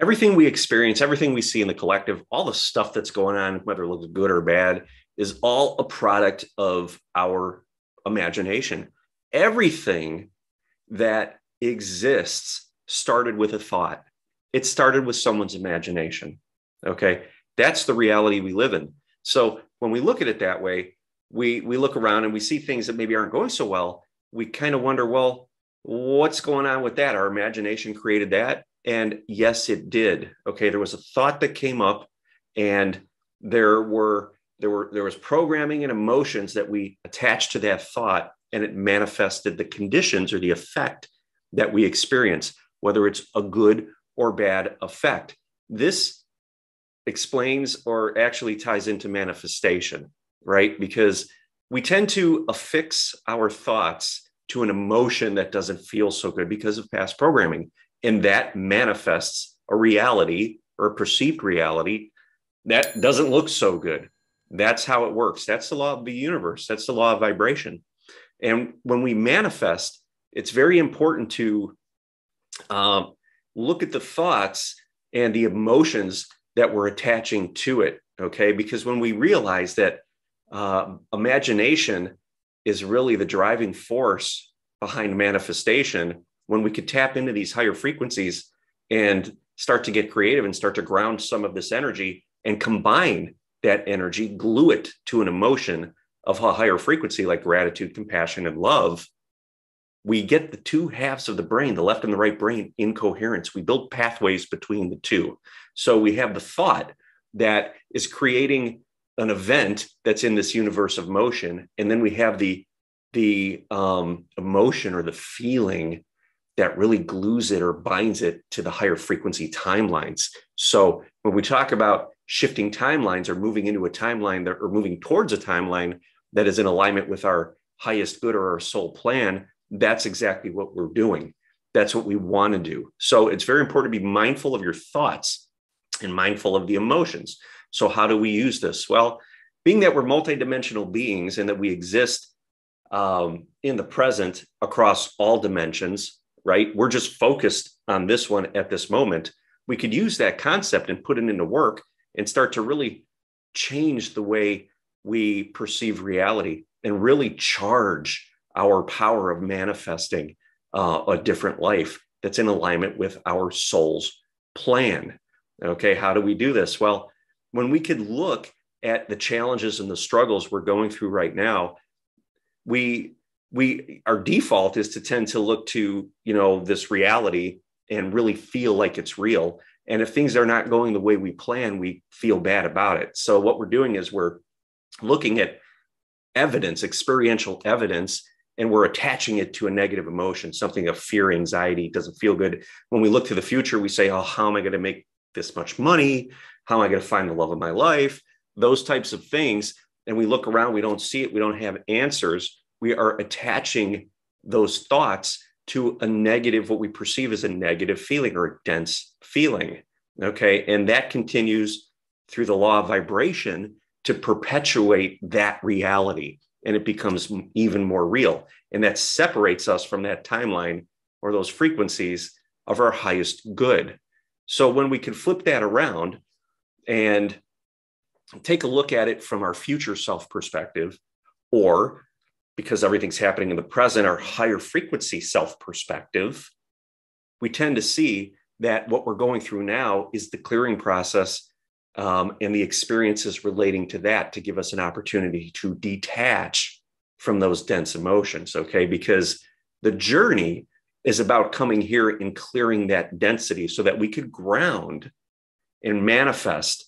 Everything we experience, everything we see in the collective, all the stuff that's going on, whether it looks good or bad, is all a product of our imagination. Everything that exists started with a thought. It started with someone's imagination. Okay. That's the reality we live in. So when we look at it that way, we look around and we see things that maybe aren't going so well. We kind of wonder, well, what's going on with that? Our imagination created that. And yes, it did. Okay. There was a thought that came up, and there was programming and emotions that we attached to that thought, and it manifested the conditions or the effect that we experience, whether it's a good or bad effect. This explains or actually ties into manifestation, right? Because we tend to affix our thoughts to an emotion that doesn't feel so good because of past programming. And that manifests a reality or a perceived reality that doesn't look so good. That's how it works. That's the law of the universe. That's the law of vibration. And when we manifest, it's very important to look at the thoughts and the emotions that we're attaching to it. Okay. Because when we realize that imagination is really the driving force behind manifestation, when we could tap into these higher frequencies and start to get creative and start to ground some of this energy and combine that energy, glue it to an emotion of a higher frequency like gratitude, compassion, and love, we get the two halves of the brain, the left and the right brain, in coherence. We build pathways between the two. So we have the thought that is creating an event that's in this universe of motion. And then we have the emotion or the feeling that really glues it or binds it to the higher frequency timelines. So when we talk about shifting timelines or moving into a timeline or moving towards a timeline that is in alignment with our highest good or our soul plan, that's exactly what we're doing. That's what we want to do. So it's very important to be mindful of your thoughts and mindful of the emotions. So how do we use this? Well, being that we're multidimensional beings and that we exist in the present across all dimensions, right? We're just focused on this one at this moment. We could use that concept and put it into work and start to really change the way we perceive reality and really charge our power of manifesting a different life that's in alignment with our soul's plan. Okay, how do we do this? Well, when we could look at the challenges and the struggles we're going through right now, our default is to tend to look to, this reality and really feel like it's real. And if things are not going the way we plan, we feel bad about it. So what we're doing is we're looking at evidence, experiential evidence, and we're attaching it to a negative emotion, something of fear, anxiety, doesn't feel good. When we look to the future, we say, oh, how am I going to make this much money? How am I going to find the love of my life? Those types of things. And we look around, we don't see it. We don't have answers. We are attaching those thoughts to a negative, what we perceive as a negative feeling or a dense feeling. Okay. And that continues through the law of vibration to perpetuate that reality. And it becomes even more real. And that separates us from that timeline or those frequencies of our highest good. So when we can flip that around and take a look at it from our future self perspective, or because everything's happening in the present, our higher frequency self perspective, we tend to see that what we're going through now is the clearing process and the experiences relating to that to give us an opportunity to detach from those dense emotions, okay? Because the journey is about coming here and clearing that density so that we could ground and manifest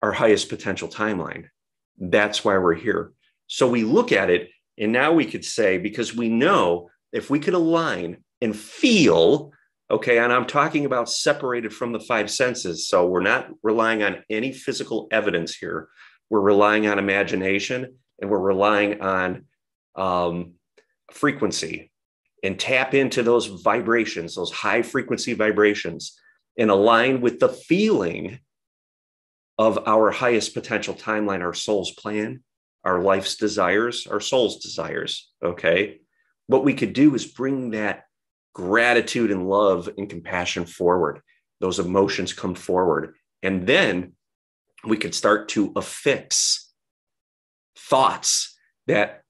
our highest potential timeline. That's why we're here. So we look at it, and now we could say, because we know if we could align and feel, okay, and I'm talking about separated from the five senses. So we're not relying on any physical evidence here. We're relying on imagination, and we're relying on frequency, and tap into those vibrations, those high frequency vibrations, and align with the feeling of our highest potential timeline, our soul's plan, our life's desires, our soul's desires. Okay. What we could do is bring that gratitude and love and compassion forward. those emotions come forward. And then we could start to affix thoughts that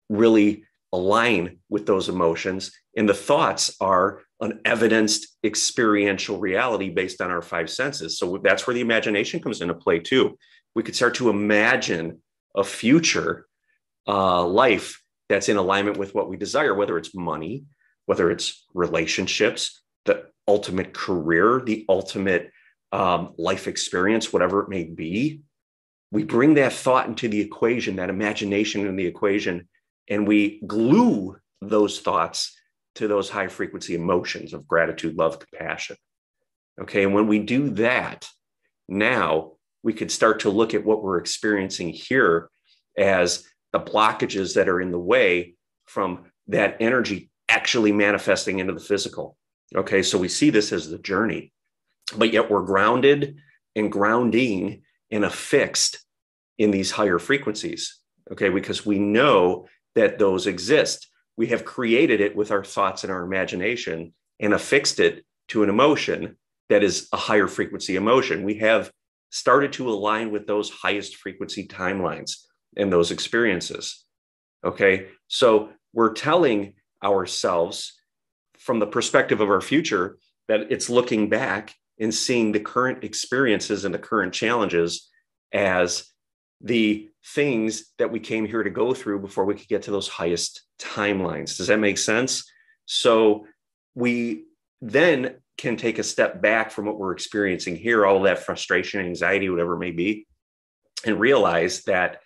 really align with those emotions. And the thoughts are an evidenced experiential reality based on our five senses. So that's where the imagination comes into play too. We could start to imagine a future life that's in alignment with what we desire, whether it's money, whether it's relationships, the ultimate career, the ultimate life experience, whatever it may be. We bring that thought into the equation, that imagination in the equation, and we glue those thoughts to those high frequency emotions of gratitude, love, compassion. Okay. And when we do that, now we could start to look at what we're experiencing here as the blockages that are in the way from that energy actually manifesting into the physical. Okay. So we see this as the journey, but yet we're grounded and grounding and affixed in these higher frequencies. Okay. Because we know that those exist. We have created it with our thoughts and our imagination and affixed it to an emotion that is a higher frequency emotion. We have started to align with those highest frequency timelines and those experiences. Okay. So we're telling ourselves from the perspective of our future that it's looking back and seeing the current experiences and the current challenges as the things that we came here to go through before we could get to those highest timelines. Does that make sense? So we then can take a step back from what we're experiencing here, all of that frustration, anxiety, whatever it may be, and realize that,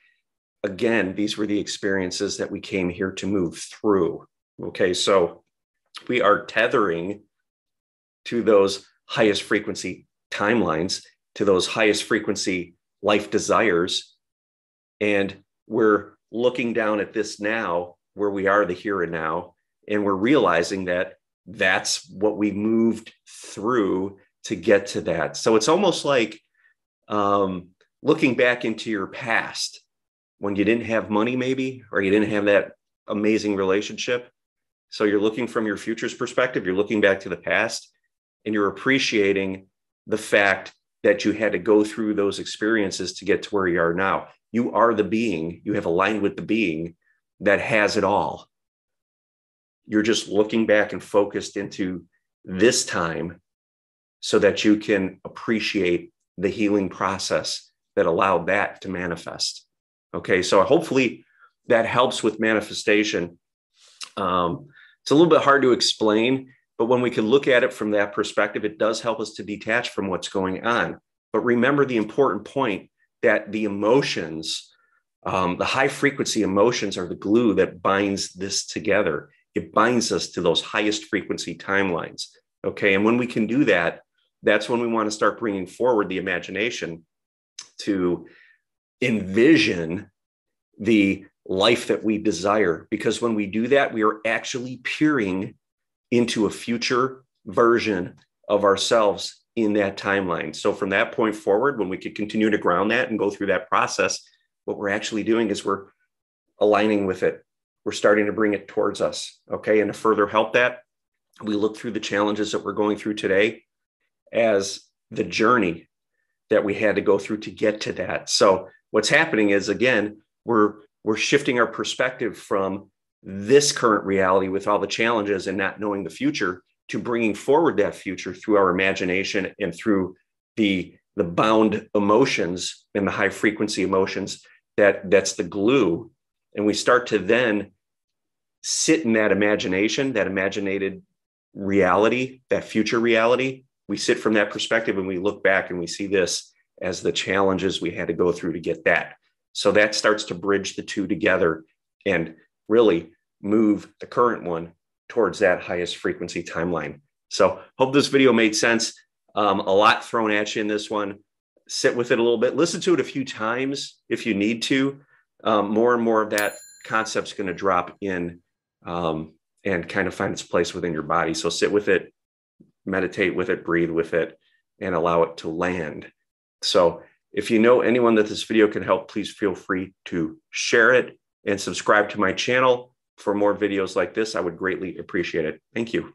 again, these were the experiences that we came here to move through. Okay, so we are tethering to those highest frequency timelines, to those highest frequency life desires. And we're looking down at this now, where we are, the here and now, and we're realizing that that's what we moved through to get to that. So it's almost like looking back into your past when you didn't have money, maybe, or you didn't have that amazing relationship. So you're looking from your future's perspective, you're looking back to the past, and you're appreciating the fact that you had to go through those experiences to get to where you are now. You are the being, you have aligned with the being that has it all. You're just looking back and focused into this time so that you can appreciate the healing process that allowed that to manifest. Okay, so hopefully that helps with manifestation. It's a little bit hard to explain, but when we can look at it from that perspective, it does help us to detach from what's going on. But remember the important point that the emotions, the high frequency emotions, are the glue that binds this together. It binds us to those highest frequency timelines. Okay. And when we can do that, that's when we want to start bringing forward the imagination to envision the life that we desire. Because when we do that, we are actually peering into a future version of ourselves in that timeline. So from that point forward, when we could continue to ground that and go through that process, what we're actually doing is we're aligning with it. We're starting to bring it towards us. Okay. And to further help that, we look through the challenges that we're going through today as the journey that we had to go through to get to that. So what's happening is, again, we're shifting our perspective from this current reality with all the challenges and not knowing the future to bringing forward that future through our imagination and through the bound emotions and the high frequency emotions that's the glue. And we start to then sit in that imagination, that imaginated reality, that future reality. We sit from that perspective and we look back and we see this as the challenges we had to go through to get that. So that starts to bridge the two together and really move the current one towards that highest frequency timeline. So hope this video made sense. A lot thrown at you in this one. Sit with it a little bit. Listen to it a few times if you need to. More and more of that concept's going to drop in and kind of find its place within your body. So sit with it, meditate with it, breathe with it, and allow it to land. So if you know anyone that this video can help, please feel free to share it and subscribe to my channel for more videos like this. I would greatly appreciate it. Thank you.